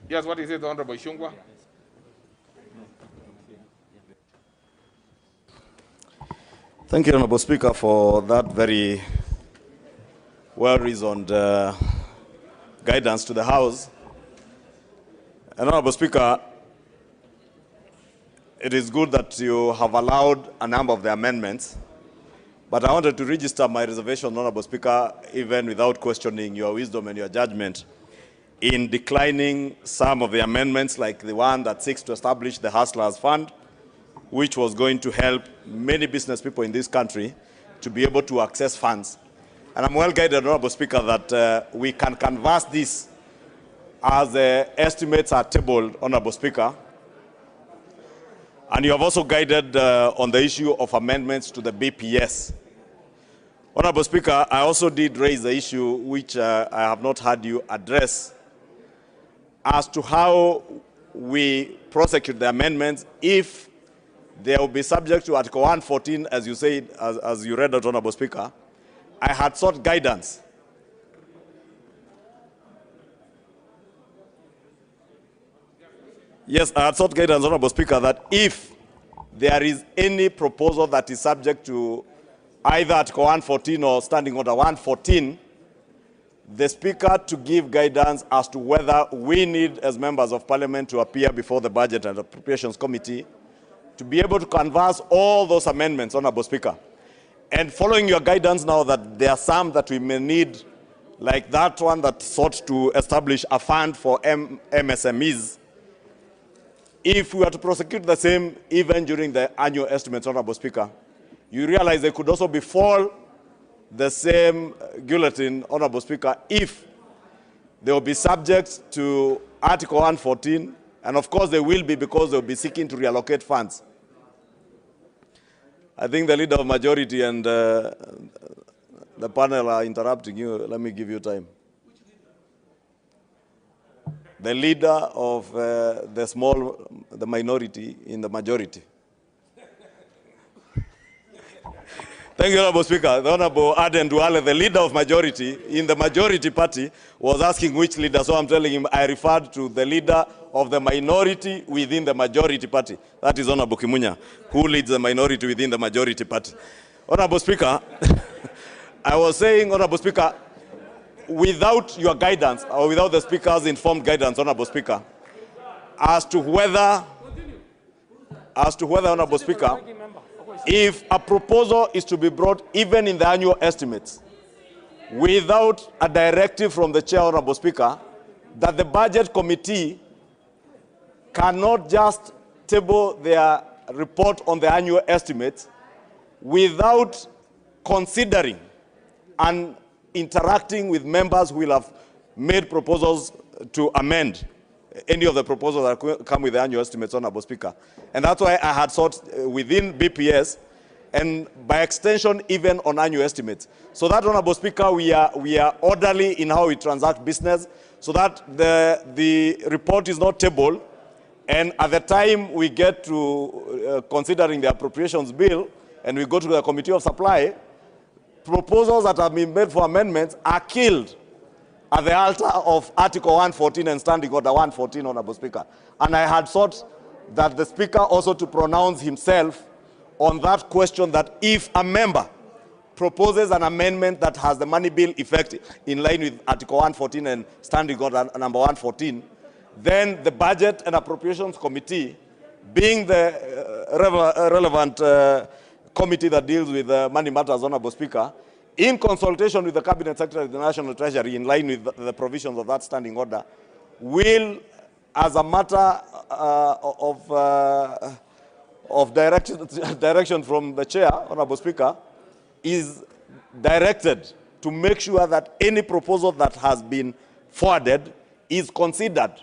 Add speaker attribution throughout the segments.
Speaker 1: Yes, what is it, Honorable Shungwa?
Speaker 2: Thank you, Honorable Speaker, for that very well-reasoned guidance to the House. And Honorable Speaker, it is good that you have allowed a number of the amendments, but I wanted to register my reservation, Honorable Speaker, even without questioning your wisdom and your judgment, in declining some of the amendments, like the one that seeks to establish the Hustlers Fund, which was going to help many business people in this country to be able to access funds. And I'm well guided, Honorable Speaker, that we can canvass this as the estimates are tabled, Honorable Speaker. And you have also guided on the issue of amendments to the BPS. Honorable Speaker, I also did raise the issue which I have not heard you address as to how we prosecute the amendments if they will be subject to Article 114, as you said, as you read out, Honorable Speaker. I had sought guidance. Yes, I had sought guidance, Honorable Speaker, that if there is any proposal that is subject to either Article 114 or Standing Order 114, the Speaker to give guidance as to whether we need, as members of Parliament, to appear before the Budget and Appropriations Committee to be able to canvass all those amendments, Honorable Speaker. And following your guidance now that there are some that we may need, like that one that sought to establish a fund for MSMEs, if we were to prosecute the same even during the annual estimates, Honorable Speaker, you realize they could also befall the same guillotine, Honorable Speaker, if they will be subject to Article 114, and of course they will be because they will be seeking to reallocate funds. I think the Leader of Majority and the panel are interrupting you. Let me give you time. The Leader of the minority in the majority. Thank you, Honorable Speaker. The Honorable Aden Duale, the Leader of Majority in the majority party, was asking which leader. So I'm telling him I referred to the Leader of the minority within the majority party. That is Honorable Kimunya, who leads the minority within the majority party. Honorable Speaker, I was saying, Honorable Speaker, without your guidance, or without the Speaker's informed guidance, Honorable Speaker, as to whether, Honorable Speaker, if a proposal is to be brought even in the annual estimates without a directive from the Chair, Honorable Speaker, that the Budget Committee cannot just table their report on the annual estimates without considering and interacting with members who will have made proposals to amend any of the proposals that come with the annual estimates, Honorable Speaker. And that's why I had sought within BPS and by extension even on annual estimates. So that, Honorable Speaker, we are orderly in how we transact business, so that the report is not tabled, and at the time we get to considering the appropriations bill and we go to the Committee of Supply, proposals that have been made for amendments are killed at the altar of Article 114 and Standing Order 114, Honorable Speaker. And I had sought that the Speaker also to pronounce himself on that question, that if a member proposes an amendment that has the money bill effect in line with Article 114 and Standing Order number 114, then the Budget and Appropriations Committee, being the relevant committee that deals with money matters, Honorable Speaker, in consultation with the Cabinet Secretary of the National Treasury, in line with the provisions of that standing order, will, as a matter of direction from the Chair, Honorable Speaker, is directed to make sure that any proposal that has been forwarded is considered,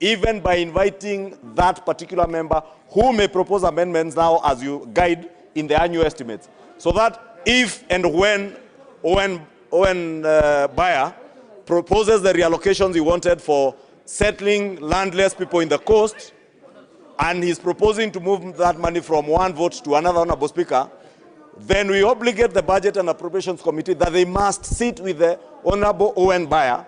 Speaker 2: even by inviting that particular member who may propose amendments now as you guide in the annual estimates. So that if and when buyer proposes the reallocations he wanted for settling landless people in the coast, and he's proposing to move that money from one vote to another, Honorable Speaker, then we obligate the Budget and Appropriations Committee that they must sit with the Honorable Owen Buyer,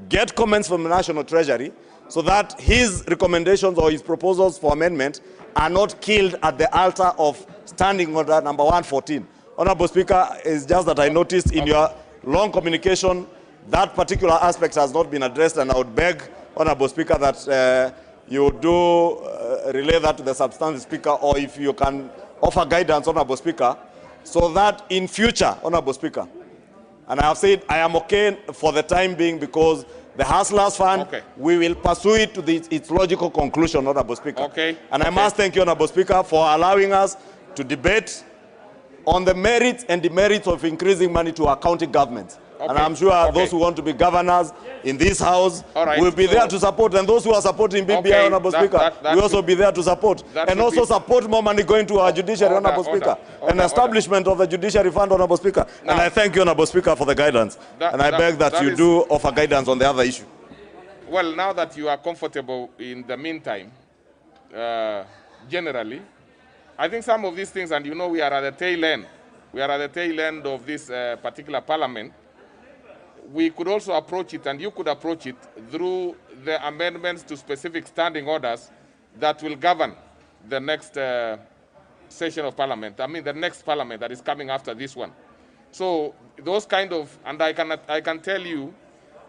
Speaker 2: get comments from the National Treasury, so that his recommendations or his proposals for amendment are not killed at the altar of standing order number 114. Honorable Speaker, it's just that I noticed in your long communication that particular aspect has not been addressed, and I would beg, Honorable Speaker, that you do relay that to the substantive Speaker, or if you can offer guidance, Honorable Speaker, so that in future, Honorable Speaker, and I have said I am okay for the time being because the Hustlers Fund, we will pursue it to its logical conclusion, Honorable Speaker. And I must thank you, Honorable Speaker, for allowing us to debate on the merits and demerits of increasing money to our county governments. And I'm sure those who want to be governors in this House will be there to support, and those who are supporting BBI, Honorable Speaker, will also be there to support. And also support more money going to our judiciary, Honorable Speaker, and establishment of the judiciary fund, Honorable Speaker. And I thank you, Honorable Speaker, for the guidance. And I beg that you do offer guidance on the other issue.
Speaker 1: Well, now that you are comfortable in the meantime, generally, I think some of these things, and you know we are at the tail end. We are at the tail end of this particular parliament. We could also approach it, and you could approach it, through the amendments to specific standing orders that will govern the next session of parliament. I mean, the next parliament that is coming after this one. So those kind of, and I can tell you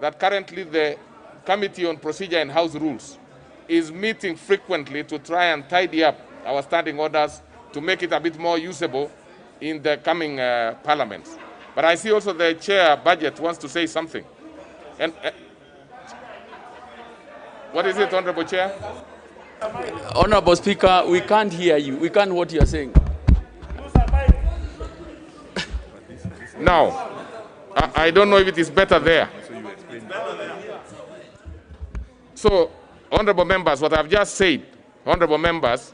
Speaker 1: that currently the Committee on Procedure and House Rules is meeting frequently to try and tidy up our standing orders to make it a bit more usable in the coming parliaments. But I see also the chair budget wants to say something. And what is it, Honorable Chair?
Speaker 3: Honorable Speaker, we can't hear you. We can't hear what you are saying.
Speaker 1: Now, I don't know if it is better there. So, honorable members, what I've just said, honorable members,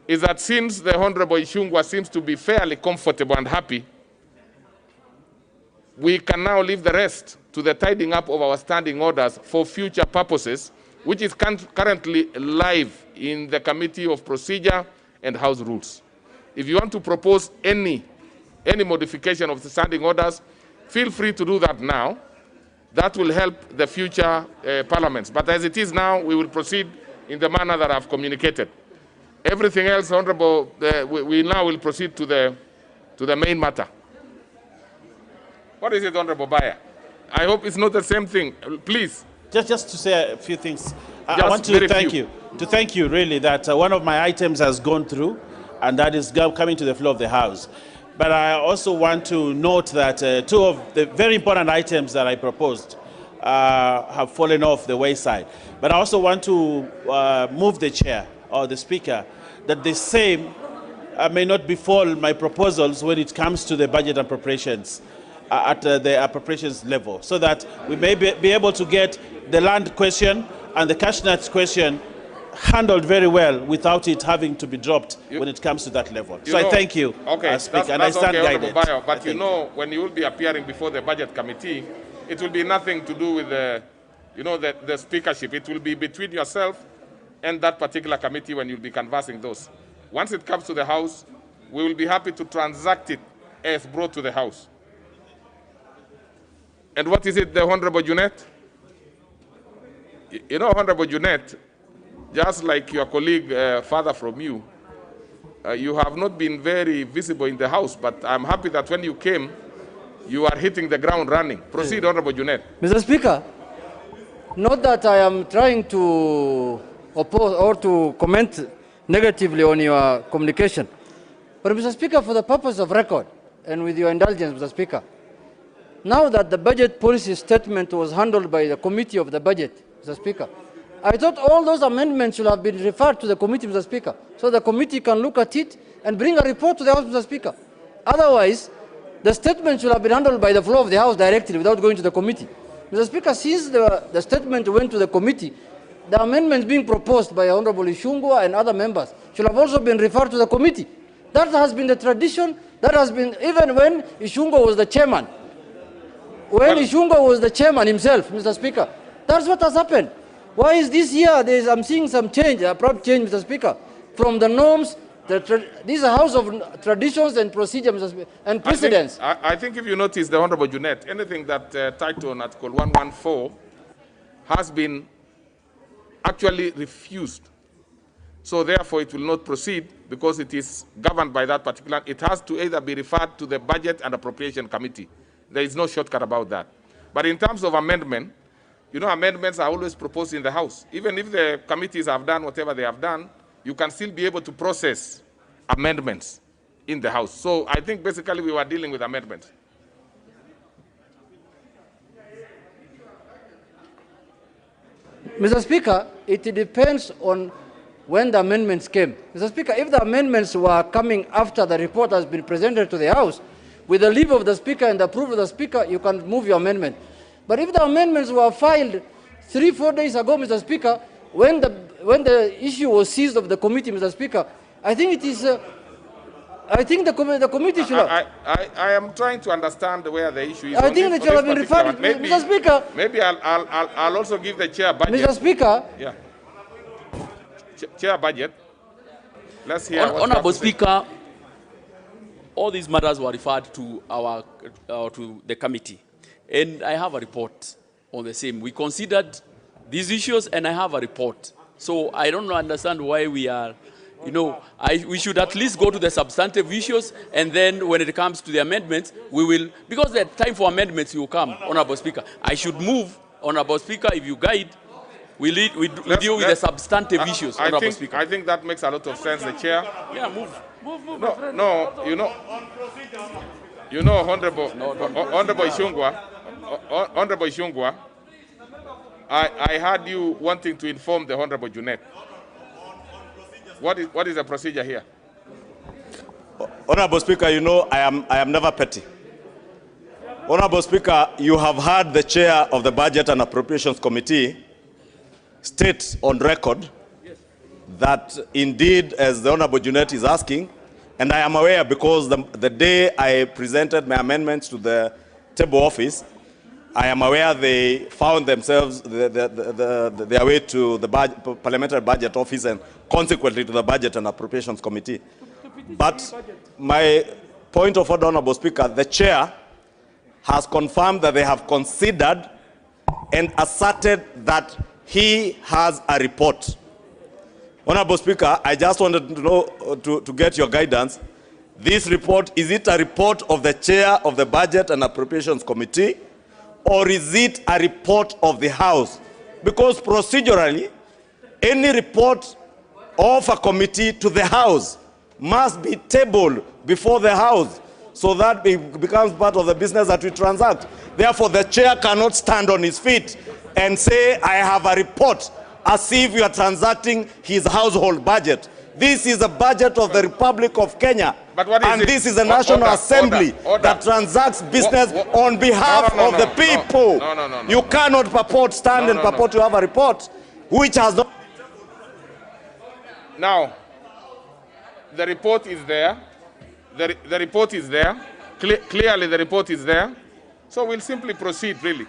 Speaker 1: is that since the Honorable Ishungwa seems to be fairly comfortable and happy, we can now leave the rest to the tidying up of our standing orders for future purposes, which is currently live in the Committee of Procedure and House Rules. If you want to propose any modification of the standing orders, feel free to do that now. That will help the future parliaments. But as it is now, we will proceed in the manner that I've communicated. Everything else, Honorable, we now will proceed to the main matter. What is it, Honorable Baya? I hope it's not the same thing. Please.
Speaker 4: Just to say a few things. I want to thank you, really, that one of my items has gone through, and that is coming to the floor of the House. But I also want to note that two of the very important items that I proposed have fallen off the wayside. But I also want to move the chair or the speaker that the same may not befall my proposals when it comes to the budget appropriations at the appropriations level, so that we may be able to get the land question and the cash nets question handled very well without it having to be dropped when it comes to that level. So I thank you, Speaker, and I stand guided.
Speaker 1: But you know, when you will be appearing before the Budget Committee, it will be nothing to do with the speakership. It will be between yourself and that particular committee when you'll be canvassing those. Once it comes to the House, we will be happy to transact it as brought to the House. And what is it, the Honorable Junet? You know, Honorable Junet, just like your colleague farther from you, you have not been very visible in the House, but I'm happy that when you came, you are hitting the ground running. Proceed, Honorable Junet.
Speaker 5: Mr. Speaker, not that I am trying to oppose or to comment negatively on your communication, but Mr. Speaker, for the purpose of record, and with your indulgence, Mr. Speaker, now that the budget policy statement was handled by the Committee of the Budget, Mr. Speaker, I thought all those amendments should have been referred to the committee, Mr. Speaker, so the committee can look at it and bring a report to the House, Mr. Speaker. Otherwise, the statement should have been handled by the floor of the House directly without going to the committee. Mr. Speaker, since the statement went to the committee, the amendments being proposed by Honorable Ishungwa and other members should have also been referred to the committee. That has been the tradition. That has been, even when Ishungwa was the chairman. When Ishungwa was the chairman himself, Mr. Speaker, that's what has happened. Why is this year, I'm seeing some change, a abrupt change, Mr. Speaker, from the norms. This is a house of traditions and procedure, Mr. Speaker, and precedents.
Speaker 1: I think if you notice, the Honorable Junet, anything that titled on Article 114 has been actually refused. So therefore, it will not proceed because it is governed by that particular. It has to either be referred to the Budget and Appropriation Committee. There is no shortcut about that. But in terms of amendment, you know, amendments are always proposed in the House. Even if the committees have done whatever they have done, you can still be able to process amendments in the House. So I think basically we were dealing with amendments.
Speaker 5: Mr. Speaker, it depends on when the amendments came. Mr. Speaker, if the amendments were coming after the report has been presented to the House, with the leave of the Speaker and the approval of the Speaker, you can move your amendment. But if the amendments were filed 3-4 days ago, Mr. Speaker, when the issue was seized of the committee, Mr. Speaker, I think it is. I think the committee should.
Speaker 1: I am trying to understand where the issue is.
Speaker 5: I think it should have been referred.
Speaker 1: Maybe,
Speaker 5: Mr. Speaker.
Speaker 1: Maybe I'll also give the chair budget.
Speaker 5: Mr. Speaker.
Speaker 1: Yeah. Chair budget. Let's hear.
Speaker 3: Honorable Speaker, all these matters were referred to to the committee, and I have a report on the same. We considered these issues, and I have a report. So I don't understand why we are, you know, we should at least go to the substantive issues, and then when it comes to the amendments, we will, because the time for amendments will come, Honorable Speaker. I should move, Honorable Speaker, if you guide, we deal with the substantive issues, Honorable Speaker.
Speaker 1: I think that makes a lot of sense, the chair.
Speaker 3: Yeah, move.
Speaker 1: No, you know, Honorable Ishungwa, I heard you wanting to inform the Honorable Junet. What is the procedure here?
Speaker 2: Honorable Speaker, you know I am never petty. Honorable Speaker, you have heard the chair of the Budget and Appropriations Committee state on record that indeed, as the Honorable Junet is asking, and I am aware because the day I presented my amendments to the table office, I am aware they found themselves their way to the Parliamentary Budget Office and consequently to the Budget and Appropriations Committee. But my point of order, Honorable Speaker, the chair has confirmed that they have considered and asserted that he has a report. Honorable Speaker, I just wanted to know, to get your guidance. This report, is it a report of the chair of the Budget and Appropriations Committee, or is it a report of the House? Because procedurally, any report of a committee to the House must be tabled before the House, so that it becomes part of the business that we transact. Therefore, the chair cannot stand on his feet and say, I have a report, as if you are transacting his household budget. This is a budget of the Republic of Kenya.
Speaker 1: But what is
Speaker 2: and
Speaker 1: it?
Speaker 2: This is a National Assembly that transacts business on behalf of the people. You cannot stand and purport to have a report which has not.
Speaker 1: Now, the report is there. The report is there. Clearly, the report is there. So we'll simply proceed, really.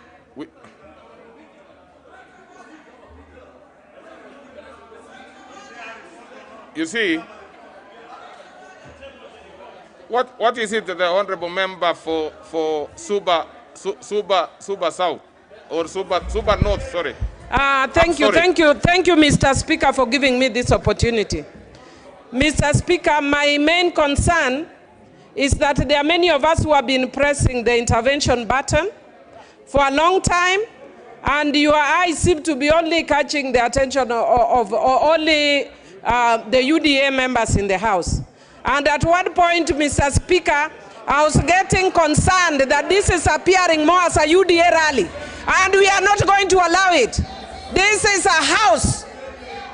Speaker 1: You see, what is it that the honourable member for Suba South or Suba North, sorry.
Speaker 6: Thank you, Mr. Speaker, for giving me this opportunity. Mr. Speaker, my main concern is that there are many of us who have been pressing the intervention button for a long time, and your eyes seem to be only catching the attention of only the UDA members in the House. And at one point, Mr. Speaker, I was getting concerned that this is appearing more as a UDA rally, and we are not going to allow it. This is a house.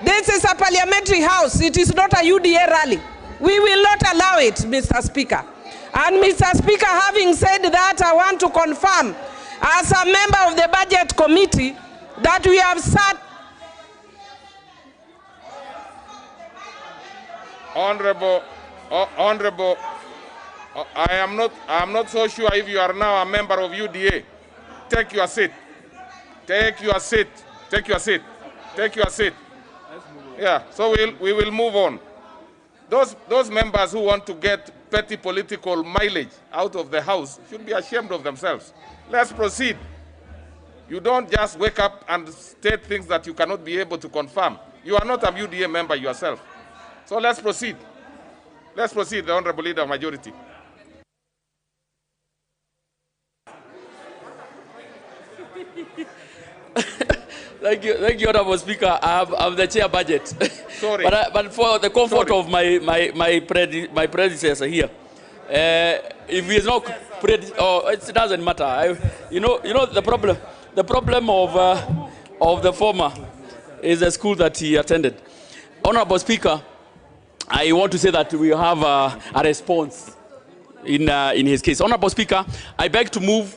Speaker 6: This is a parliamentary house. It is not a UDA rally. We will not allow it, Mr. Speaker. And Mr. Speaker, having said that, I want to confirm, as a member of the Budget Committee, that we have sat.
Speaker 1: Honorable, I am not so sure if you are now a member of UDA. Take your seat. Take your seat. Take your seat. Take your seat. Yeah, so we will move on. Those members who want to get petty political mileage out of the House should be ashamed of themselves. Let's proceed. You don't just wake up and state things that you cannot be able to confirm. You are not a UDA member yourself. So let's proceed. Let's proceed, the Honorable Leader of Majority.
Speaker 3: Thank you, Honorable Speaker. I'm the chair budget.
Speaker 1: Sorry.
Speaker 3: but for the comfort of my predecessor here, if he is not, it doesn't matter. You know the problem of the former is the school that he attended. Honorable Speaker, I want to say that we have a response in his case. Honorable Speaker, I beg to move